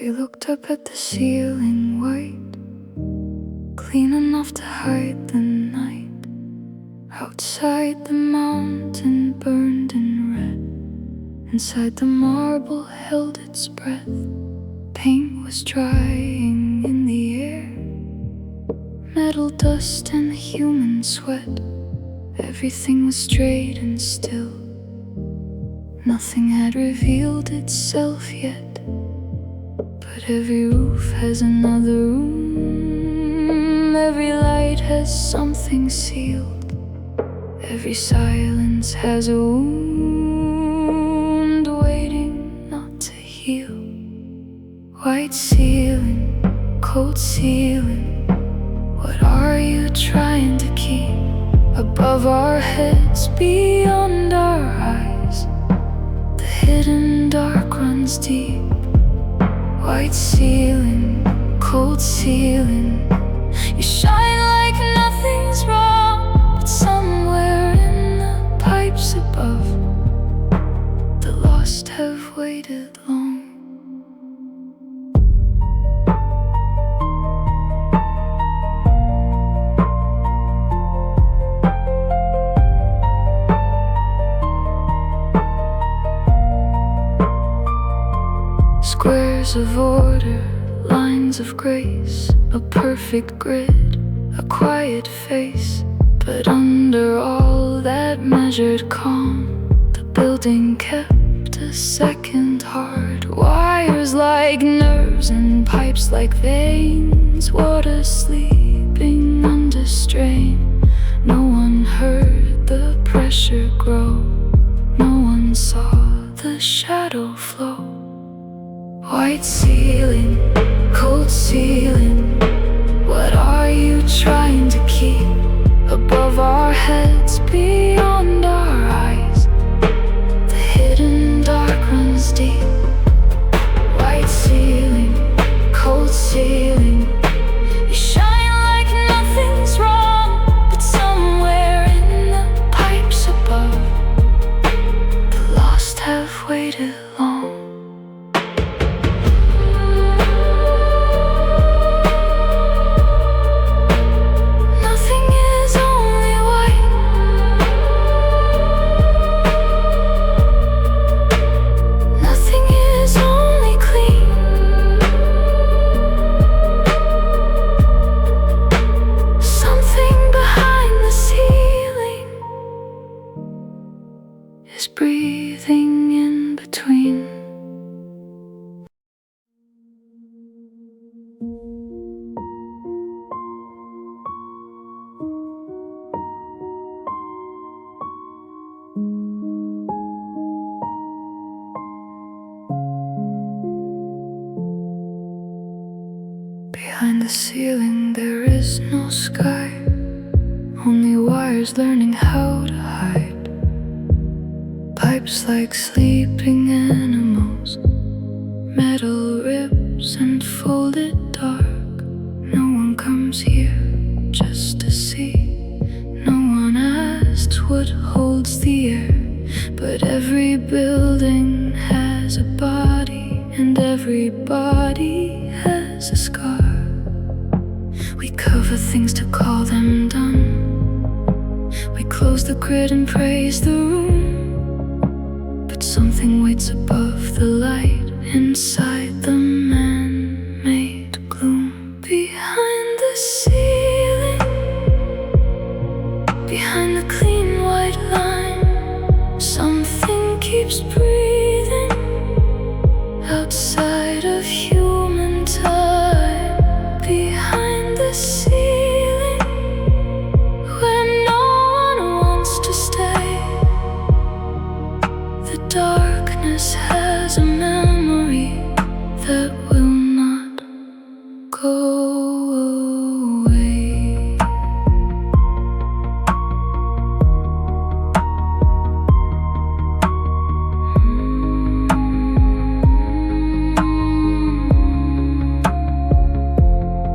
We looked up at the ceiling, white, clean enough to hide the night. Outside the mountain burned in red, inside the marble held its breath. Paint was drying in the air, metal dust and human sweat. Everything was straight and still, nothing had revealed itself yet. But every roof has another room, every light has something sealed, every silence has a wound waiting not to heal. White ceiling, cold ceiling, what are you trying to keep above our heads, beyond our eyes? The hidden dark runs deep. White ceiling, cold ceiling, you shine like nothing's wrong. But somewhere in the pipes above, the lost have waited long. Squares of order, lines of grace, a perfect grid, a quiet face. But under all that measured calm, the building kept a second heart. Wires like nerves and pipes like veins, water sleeping under strain. No one heard the pressure grow, no one saw the shadow flow. White ceiling, cold ceiling, what are you trying to keep above our heads, beyond our eyes? The hidden dark runs deep. White ceiling, cold ceiling, you shine like nothing's wrong. But somewhere in the pipes above, the lost have waited long. Is breathing in between. Behind the ceiling there is no sky, only wires learning how to hide. Pipes like sleeping animals, metal ribs and folded dark. No one comes here just to see, no one asks what holds the air. But every building has a body, and every body has a scar. We cover things to call them done, we close the grid and praise the room. Something waits above the light, inside the man-made gloom. Behind the ceiling, behind the clean white line, something keeps breathing outside of human time. Behind the ceiling, where no one wants to stay, the darkness has a memory that will not go away.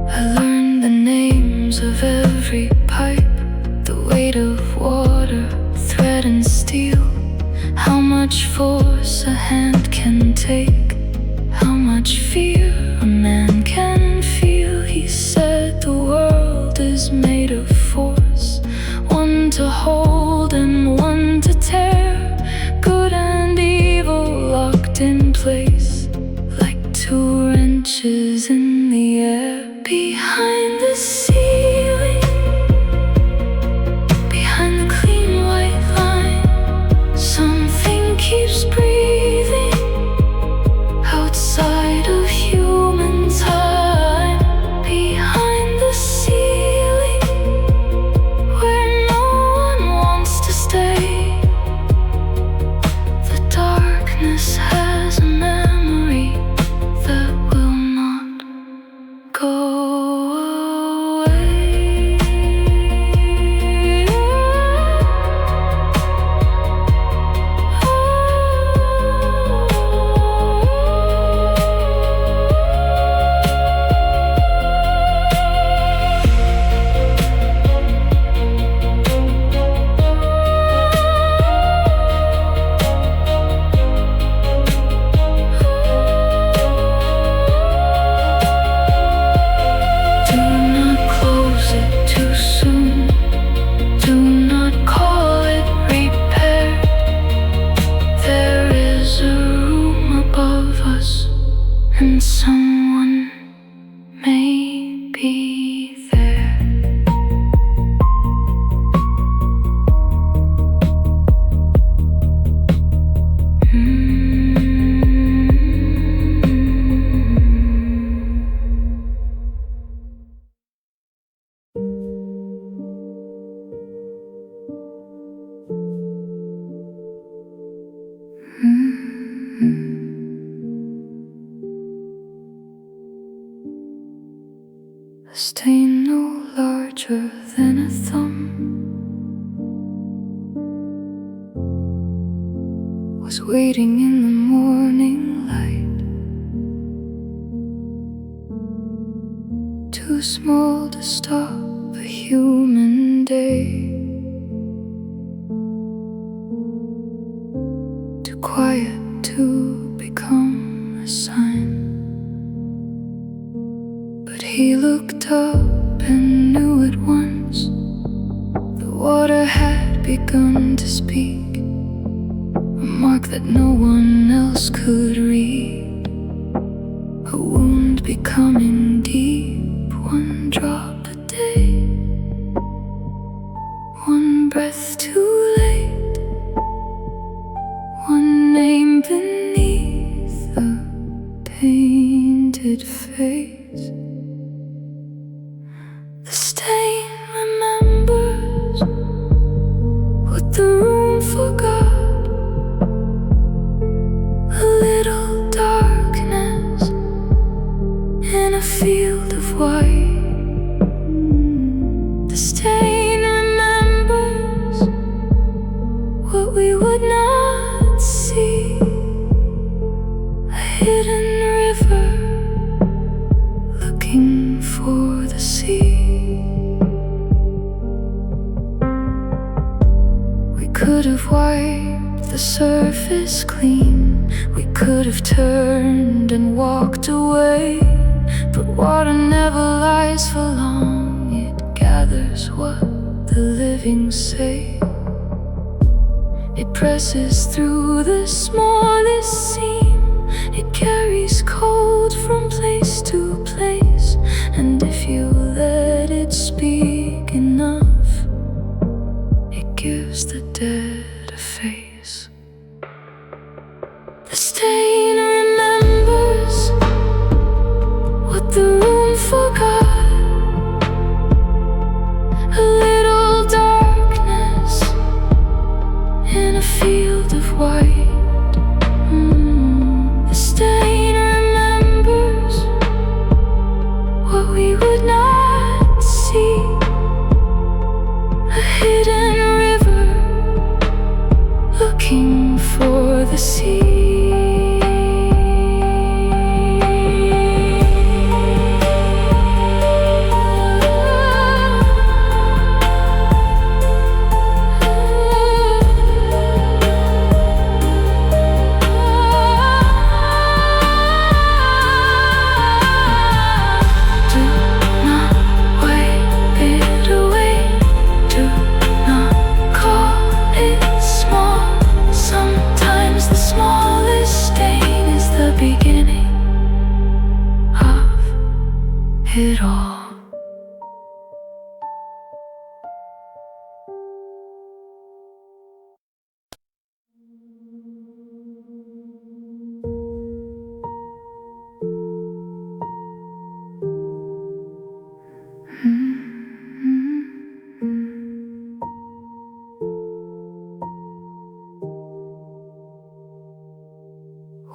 I learned the names of every pipe, the weight of water, thread and steel. How much force a hand can take, how much much fear a man can feel. He said the world is made of force, one to hold and one to tear, good and evil locked in place, like two wrenches in the air. Behind the ceiling, behind the clean white line, something keeps breathing outside of human time. Behind the ceiling, where no one wants to stay, the darkness has a memory that will not go away. And someone may be there. A stain no larger than a thumb was waiting in the morning light, too small to stop a human day, too quiet to become a sign. But he looked up and knew at once the water had begun to speak, a mark that no one else could read, a wound becoming deep, one drop a day, one breath too late, one name beneath the painted face. The stain remembers what the room forgot, a little darkness in a field of white. The stain remembers what we would not see, a hidden river looking for the sea. We could have wiped the surface clean, we could have turned and walked away, but water never lies for long, it gathers what the living say. It presses through the smallest seam, it carries cold from place to place, and if you let it speak enough, it gives the dead a face. The stain remembers what the room forgot, a little darkness in a field of white. it all.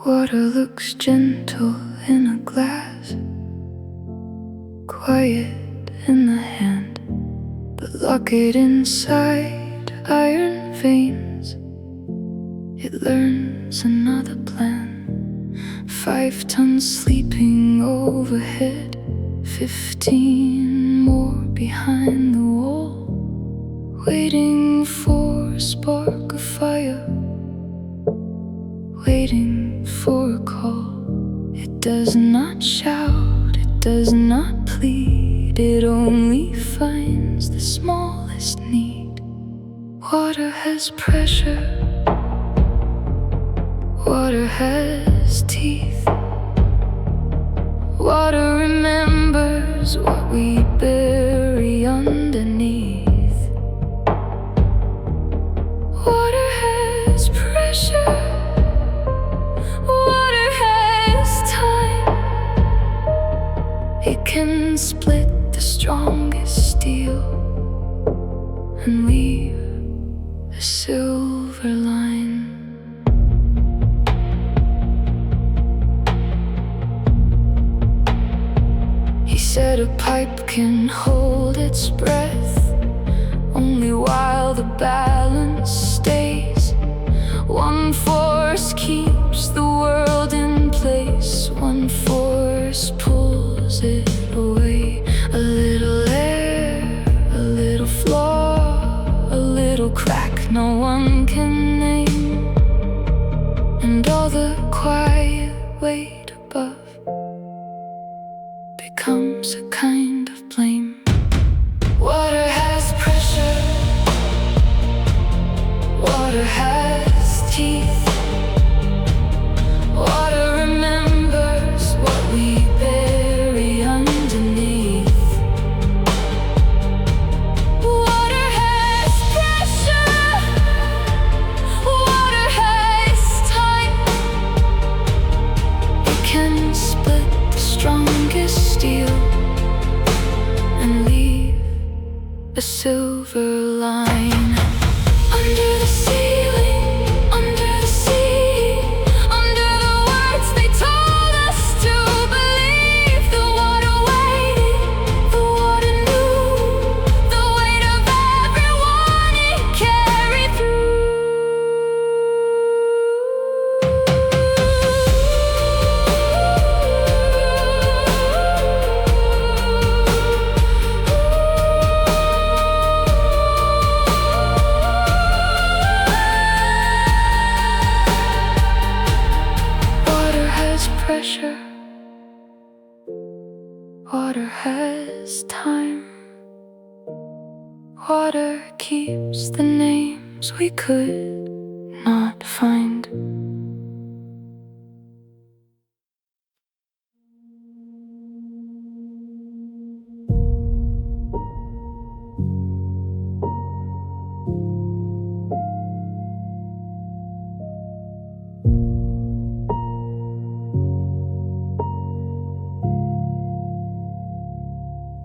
Water looks gentle in a glass, quiet in the hand, but lock it inside iron veins. It learns another plan. 5 tons sleeping overhead, 15 more behind the wall, waiting for a spark of fire, waiting for a call. It does not shout, it does not plead, it only finds the smallest need. Water has pressure, water has teeth. Water remembers what we bury underneath. Water has pressure, water has time. It can split the strongest steel and leave a silver line. He said a pipe can hold its breath only while the balance stays. One force keeps the world in place, one force pulls it away. A little air, a little flaw, a little crack no one can name, and all the quiet weight above becomes a kind of blame. Water has pressure, water has teeth. Water remembers what we bury underneath. Water has pressure, water has time. It can split the strongest steel and leave a silver line. Under the ceiling, under the sea, under the words they told us to believe. The water waited, the water knew the weight of everyone it carried through. Water has pressure, water has time. Water keeps the names we could not find.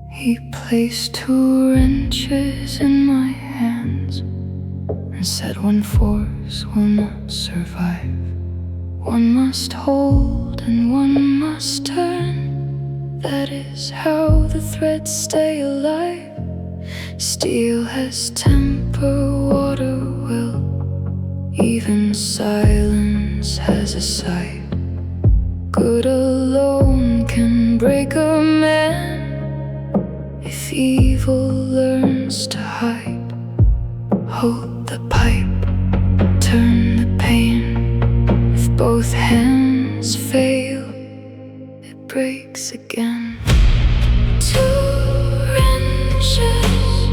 He placed 2 wrenches in my hands and said one force will not survive. One must hold and one must turn. That is how the threads stay alive. Steel has temper, water will. Even silence has a side. Good alone can break a man if evil learns to hide. Hold the pipe, turn the pain. If both hands fail, it breaks again. 2 wrenches,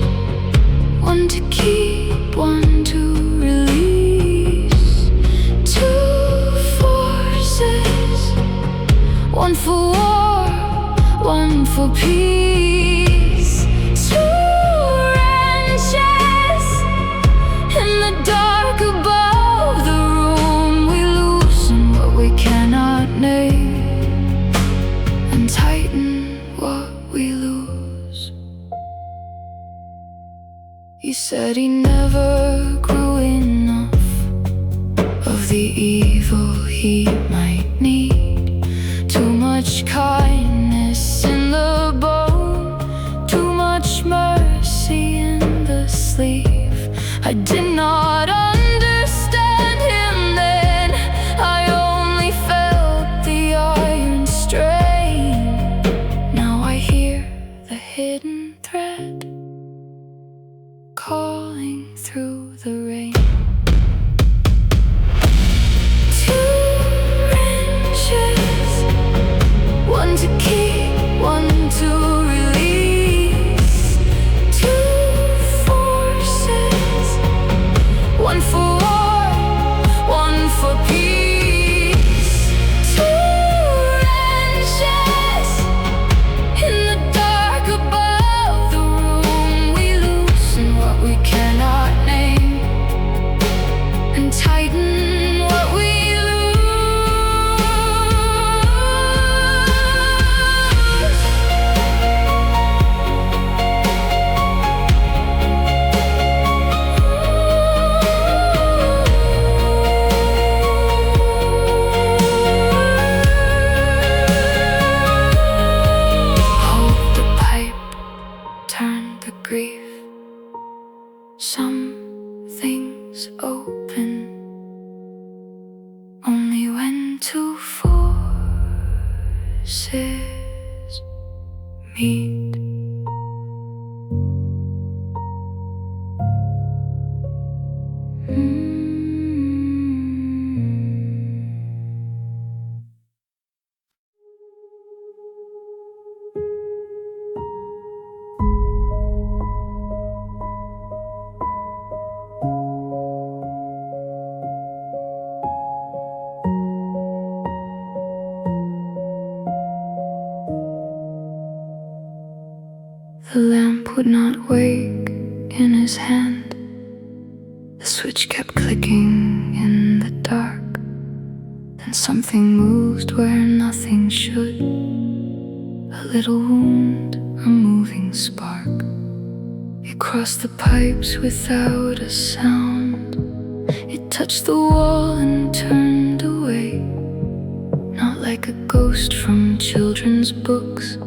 one to keep, one to release. 2 forces, one for war, one for peace. Two wrenches in the dark above the room. We loosen what we cannot name and tighten what we lose. He said he never grew enough of the evil he might need. Too much kindness in the bone, too much mercy in the sleeve. I did not understand him then, I only felt the iron strain. Now I hear the hidden thread calling through the rain. One to keep, one to release. Two forces, one for war, one for peace. Two wrenches in the dark above the room. We loosen what we cannot name and tighten what we grief. Some things open only when two forces meet. The lamp would not wake in his hand. The switch kept clicking in the dark. Then something moved where nothing should. A little wound, a moving spark. It crossed the pipes without a sound. It touched the wall and turned away. Not like a ghost from children's books,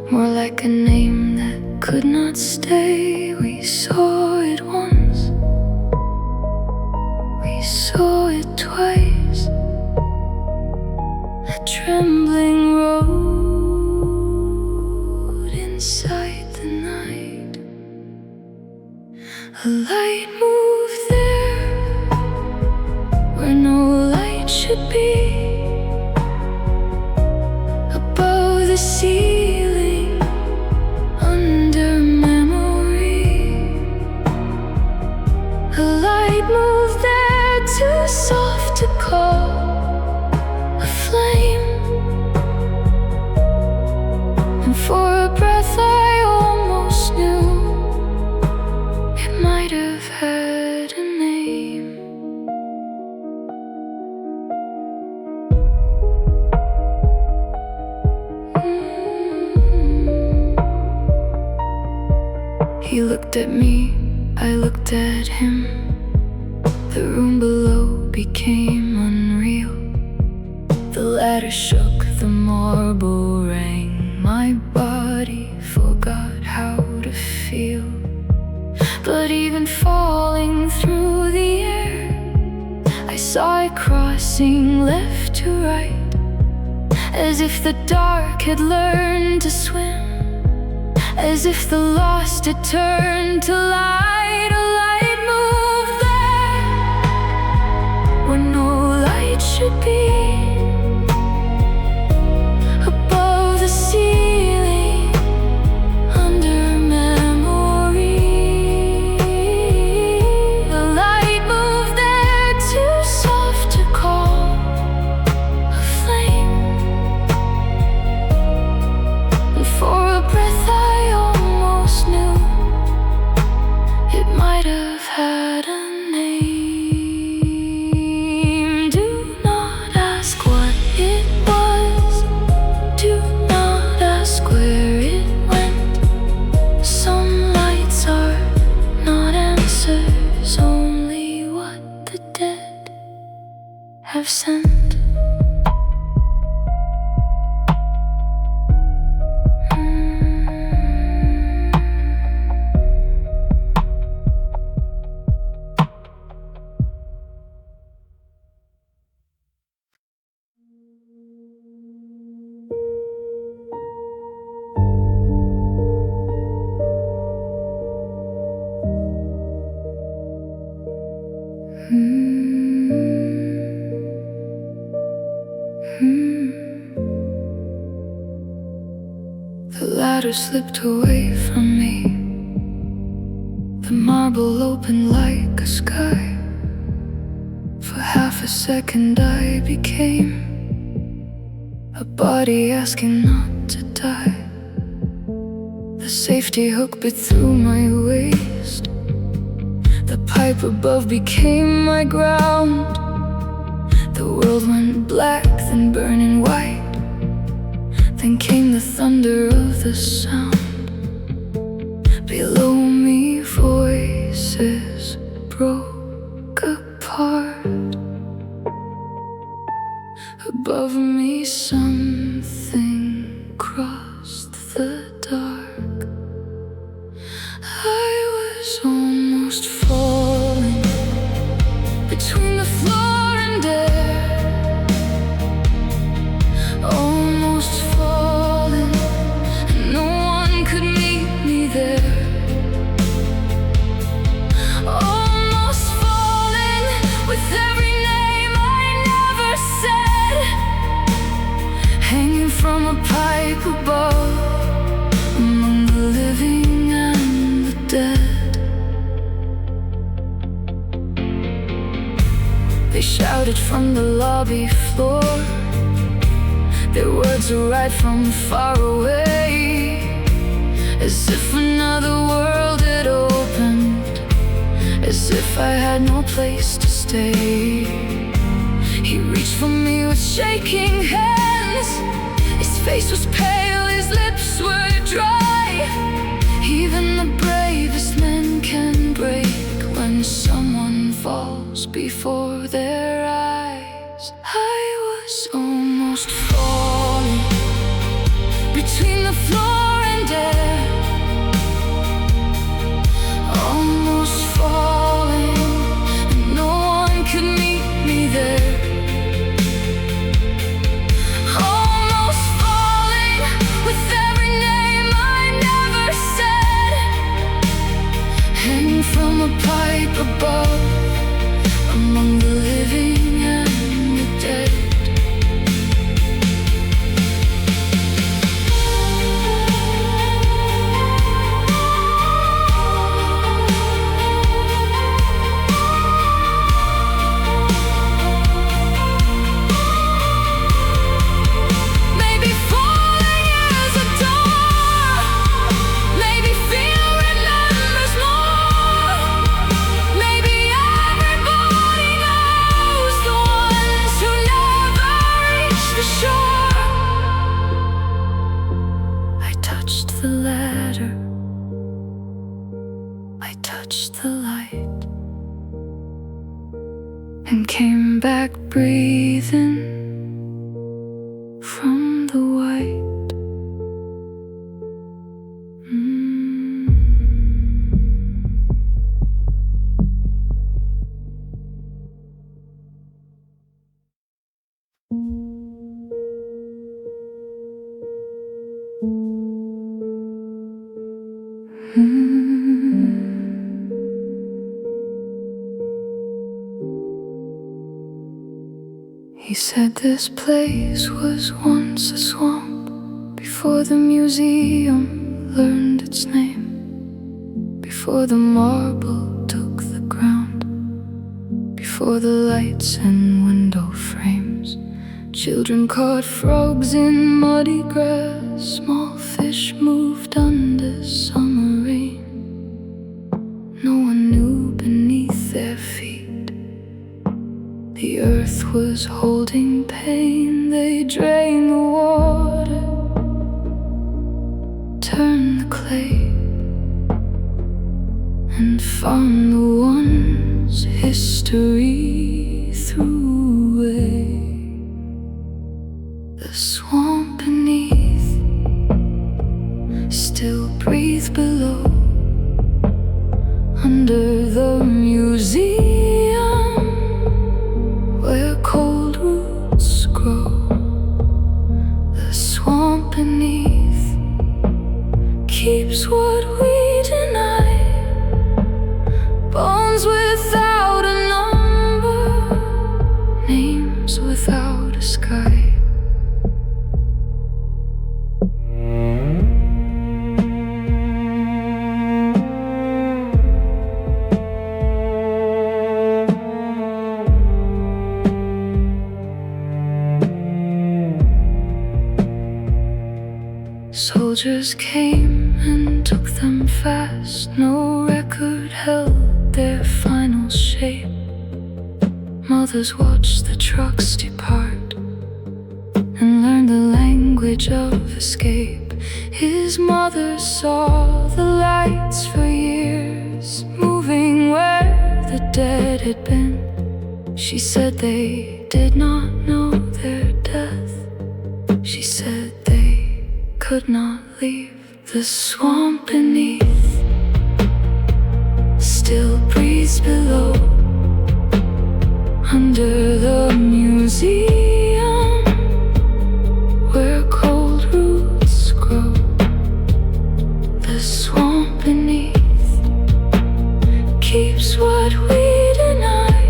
more like a name that could not stay. We saw it once, we saw it twice. A trembling road inside the night. A light moved there where no light should be. Above the ceiling, under memory. A light moved there, too soft to call a flame. And for a breath I almost knew it might have had a name. He looked at me, I looked at him. The room below became unreal. The ladder shook, the marble rang. My body forgot how to feel. But even falling through the air, I saw it crossing left to right, as if the dark had learned to swim. As if the lost had turned to light. A light moved there where no light should be. Above the ceiling, under memory. A light moved there, too soft to call a flame. The ladder slipped away from me. The marble opened like a sky. For half a second I became a body asking not to die. The safety hook bit through my waist. The pipe above became my ground. The world went black, then burning white. Then came the thunder of the sound. Below me voices broke apart. Above me something crossed the dark. I was almost falling between the floor and air. Almost falling, and no one could meet me there. Almost falling with every name I never said, hanging from a pipe above, among the living and the dead. They shouted from the lobby floor, their words are right from far away, as if another world had opened, as if I had no place to stay. He reached for me with shaking hands. His face was pale, his lips were dry. Even the bravest men can break when someone falls before their eyes. I was almost falling between the floor and air. Almost falling, and no one could meet me there. Almost falling with every name I never said, hanging from a pipe above, among the living and the dead. Maybe falling is a door. Maybe fear remembers more. Maybe everybody knows the ones who never reach the shore. I touched the ladder, I touched the light, and came back breathing from the white. He said this place was once a swamp, before the museum learned its name, before the marble took the ground, before the lights and window frames. Children caught frogs in muddy grass, small fish moved under summer rain. No one knew beneath their feet. The earth was holding pain. They drained the water, turned the clay, and found the ones history threw away. The swamp beneath still breathes below, under the museum where cold roots grow. The swamp beneath keeps what we deny, bones without a number, names without a sky. Soldiers came and took them fast. No record held their final shape. Mothers watched the trucks depart and learned the language of escape. His mother saw the lights for years, moving where the dead had been. She said they did not know their death. She said they could not leave. The swamp beneath still breathes below. Under the museum where cold roots grow, the swamp beneath keeps what we deny.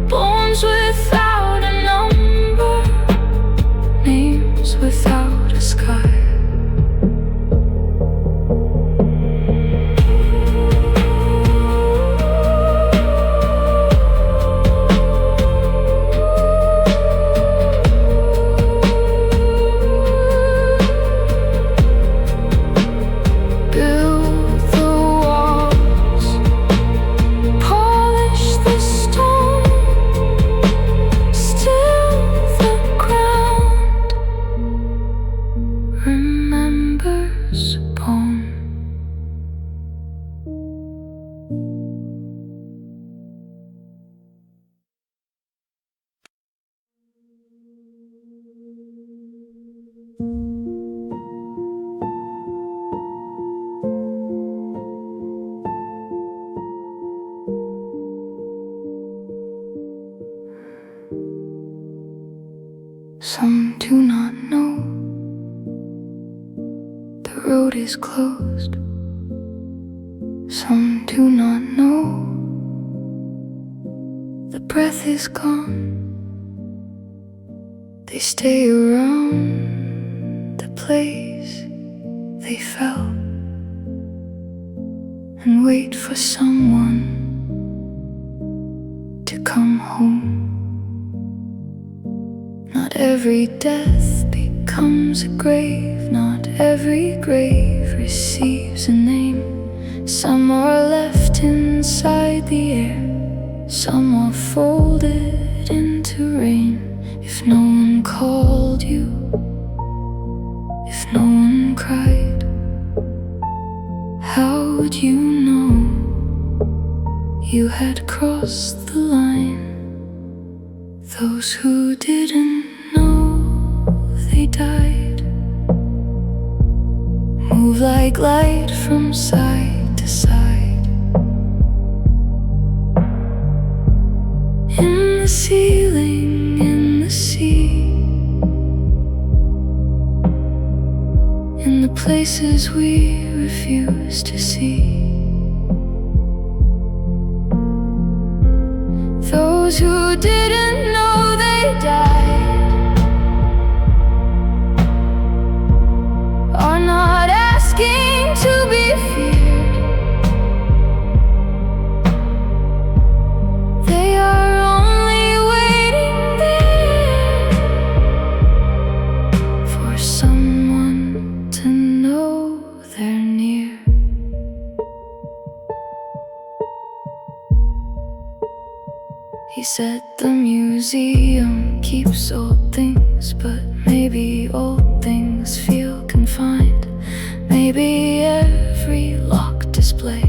Bones without a number, names without a sky. Some do not know the road is closed. Some do not know the breath is gone. They stay around the place they fell and wait for someone to come home. Not every death becomes a grave. Not every grave receives a name. Some are left inside the air. Some are folded into rain. If no one called you, if no one cried, how would you know you had crossed the line? Those who didn't know they died, move like light from side to side. In the ceiling, in the sea, in the places we refuse to see. Those who didn't know they died are not asking to be feared. They are only waiting there for someone to know they're near. He said the museum keeps old things, but maybe old things feel confined. Maybe every locked display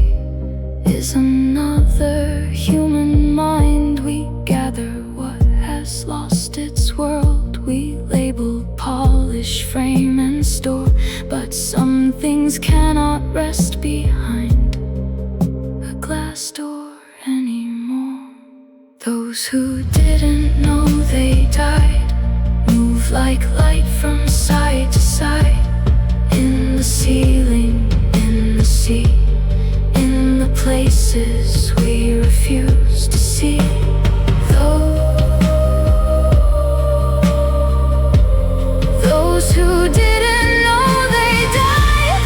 is another human mind. We gather what has lost its world. We label, polish, frame and store, but some things cannot rest behind a glass door anymore. Those who didn't know they died, move like light from side to side. In the ceiling, in the sea, in the places we refuse to see. Those who didn't know they died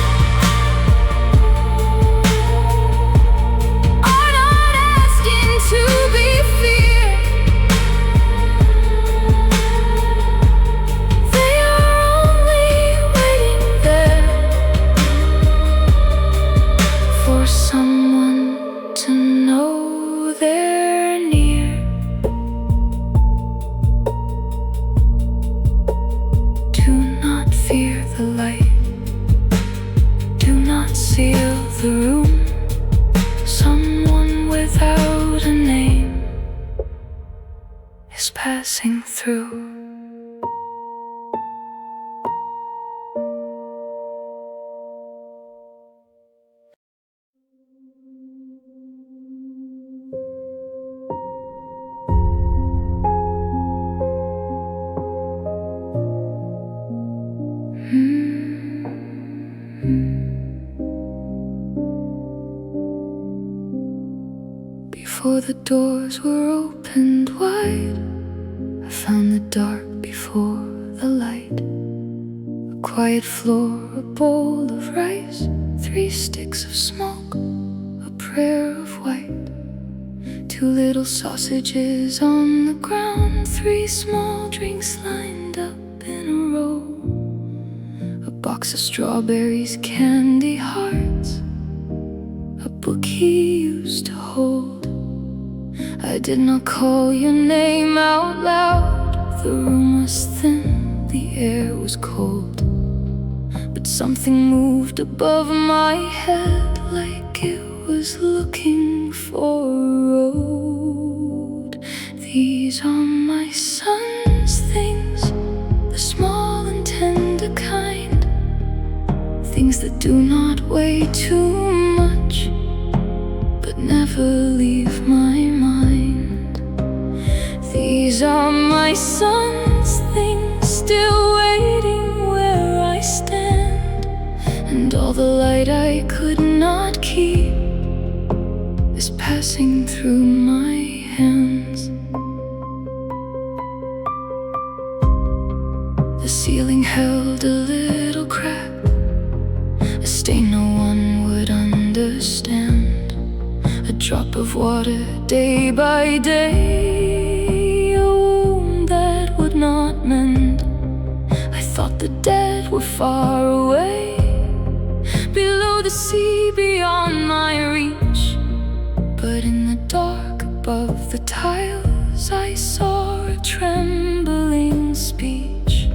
are not asking to be feared. They are only the light. Do not seal the room. Someone without a name is passing through. Before the doors were opened wide, I found the dark before the light. A quiet floor, a bowl of rice, 3 sticks of smoke, a prayer of white. 2 little sausages on the ground, 3 small drinks lined up in a row. A box of strawberries, candy hearts, a book he used to hold. I did not call your name out loud. The room was thin, the air was cold, but something moved above my head, like it was looking for a road. These are my son's things, the small and tender kind, things that do not weigh too much, but never leave my mind. These are my son's things, still waiting where I stand, and all the light I could not keep is passing through my hands. The ceiling held a little crack, a stain no one would understand. A drop of water day by day, a wound that would not mend. I thought the dead were far away, below the sea, beyond my reach. But in the dark above the tiles, I saw a trembling speech.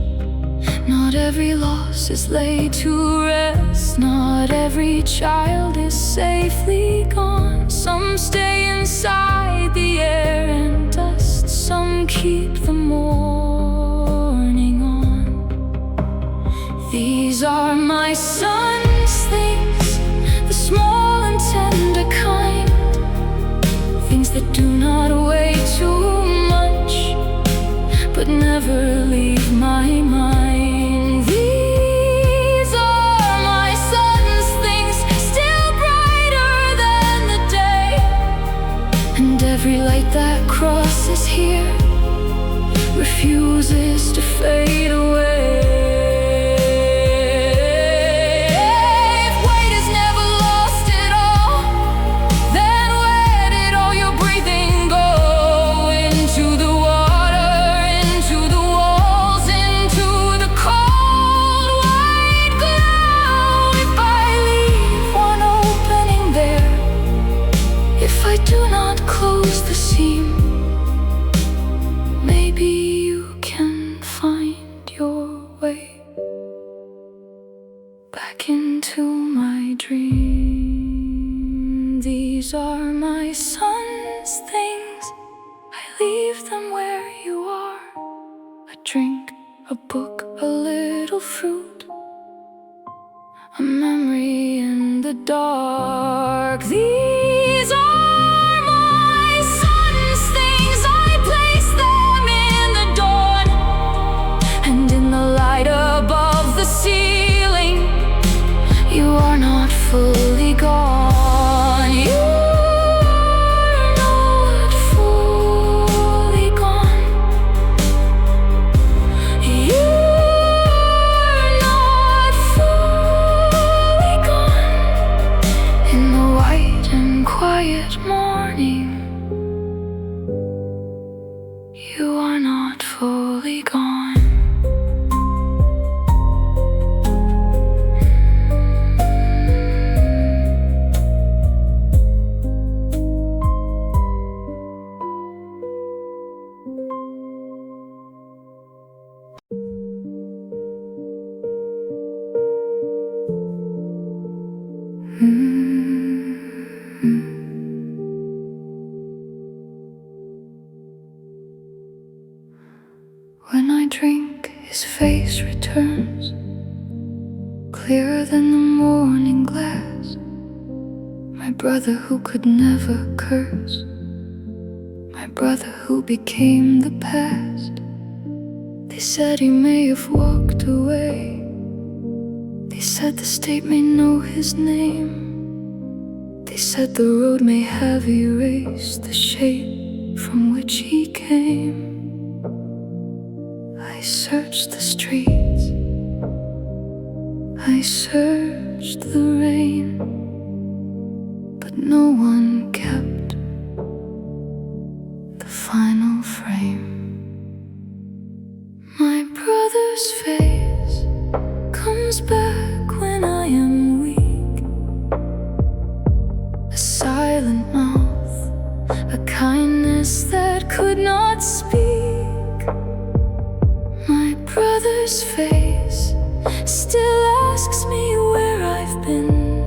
Not every loss is laid to rest, not every child is safely gone. Some stay inside the air and dust, some keep the morning on. These are my son's things, the small and tender kind, things that do not weigh too much, but never leave my mind. These are my son's things, still brighter than the day, and every light that crosses here refuses to fade away. If weight has never lost it all, then where did all your breathing go? Into the water, into the walls, into the cold white cloud. If I leave one opening there, if I do not close the seam, maybe you can find your way back into my dream. These are my son's things, I leave them where you are. A drink, a book, a little fruit, a memory in the dark. These are my son's things, I place them in the dawn, and in the light above the ceiling, you are not fully gone. You're not fully gone. You're not fully gone. In the white and his face returns, clearer than the morning glass. My brother who could never curse, my brother who became the past. They said he may have walked away, they said the state may know his name, they said the road may have erased the shape from which he came. I searched the streets, I searched the rain, but no one kept the final frame. My brother's face comes back when I am weak, a silent mouth, a kindness that could not speak. My brother's face still asks me where I've been.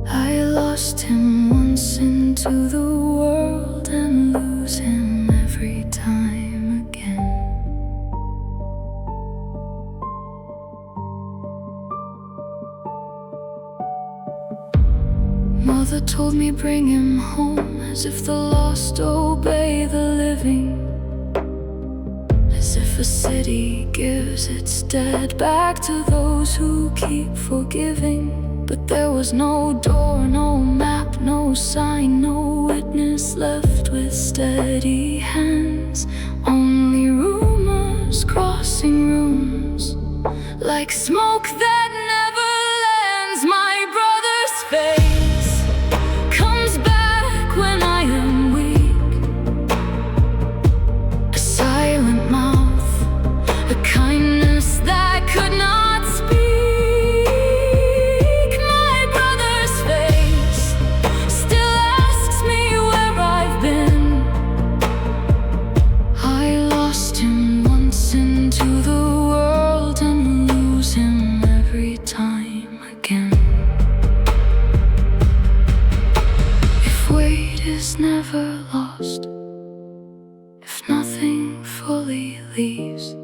I lost him once into the world and lose him every time again. Mother told me bring him home, as if the lost obey the living, as if a city gives its dead back to those who keep forgiving. But there was no door, no map, no sign, no witness left with steady hands. Only rumors crossing rooms, like smoke that never lands. My brother's face comes back when I am weak, a silent mouth, a kindness that could not speak. My brother's face still asks me where I've been. I lost him once into the world and lose him every time again. If weight is never lost, if nothing fully leaves,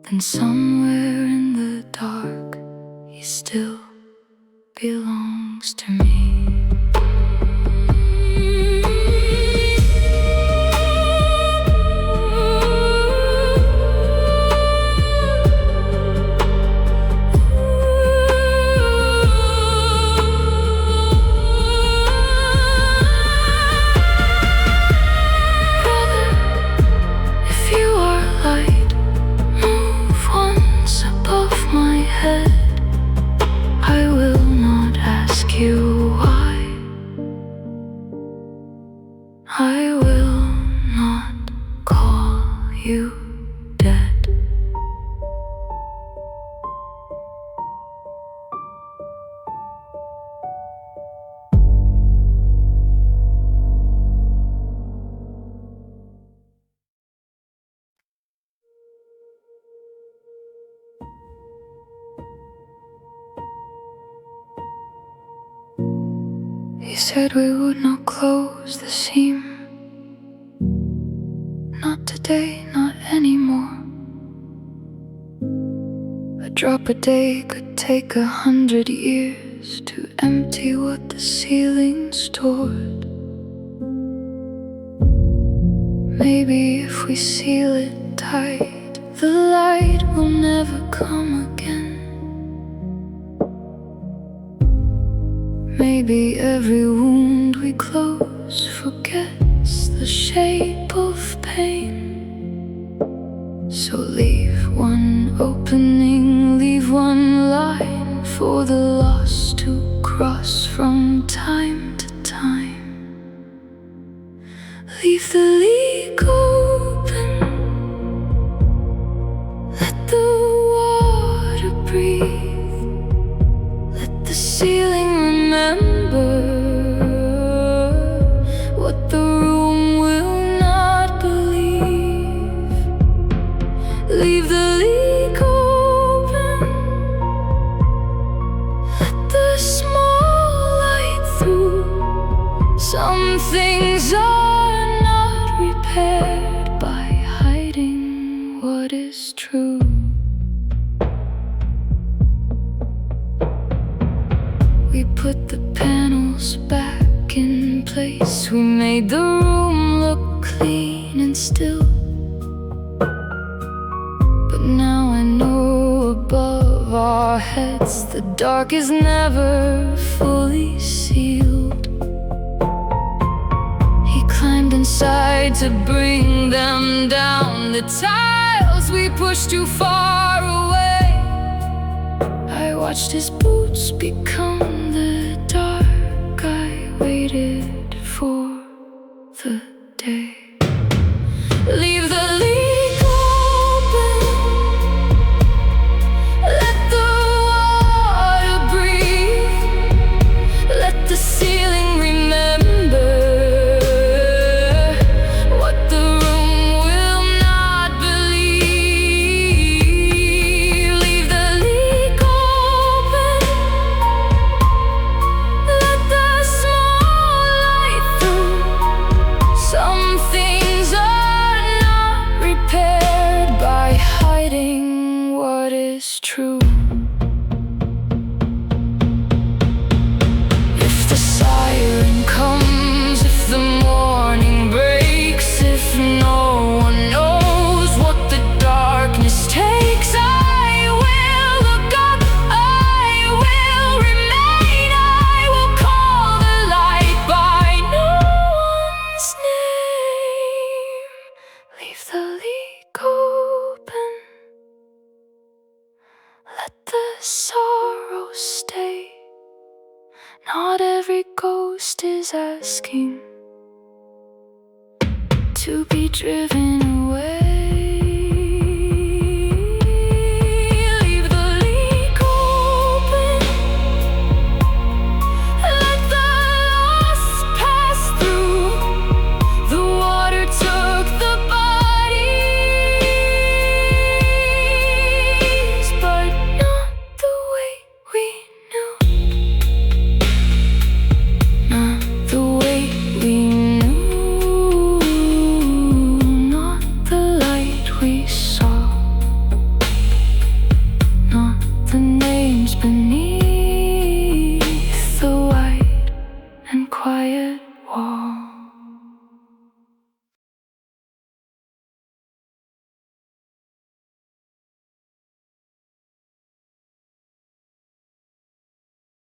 then somewhere in the dark he still belongs to me. Brother, if you are light, move once above my head. I will not ask you why, I will not call you dead. He said we would not close the seam, not today, not anymore. A drop a day could take 100 years to empty what the ceiling stored. Maybe if we seal it tight, the light will never come again. Maybe every wound we close forgets the shape of pain. So leave one opening, leave one line for the lost to cross from time to time. Leave the leak open, let the water breathe, let the ceiling remember what the room will not believe. Leave the leak open, let the small light through. Some things are not repaired by hiding what what is true. We put the panels back in place. We made the room look clean and still. But now I know above our heads the dark is never fully sealed. He climbed inside to bring them down. The tiles we pushed too far away. I watched his boots become the dark. I waited for the day. Leave the leak open, let the water breathe, let the ceiling remember what the room will not believe. Leave the leak open, let the small light through. Some things are not repaired by hiding what is true. If the siren comes, if the morning breaks, if no one knows what the darkness takes, I will look up, I will remain, I will call the light by no one's name. Leave the leak open, let the sorrow stay. Not every ghost is asking to be driven away.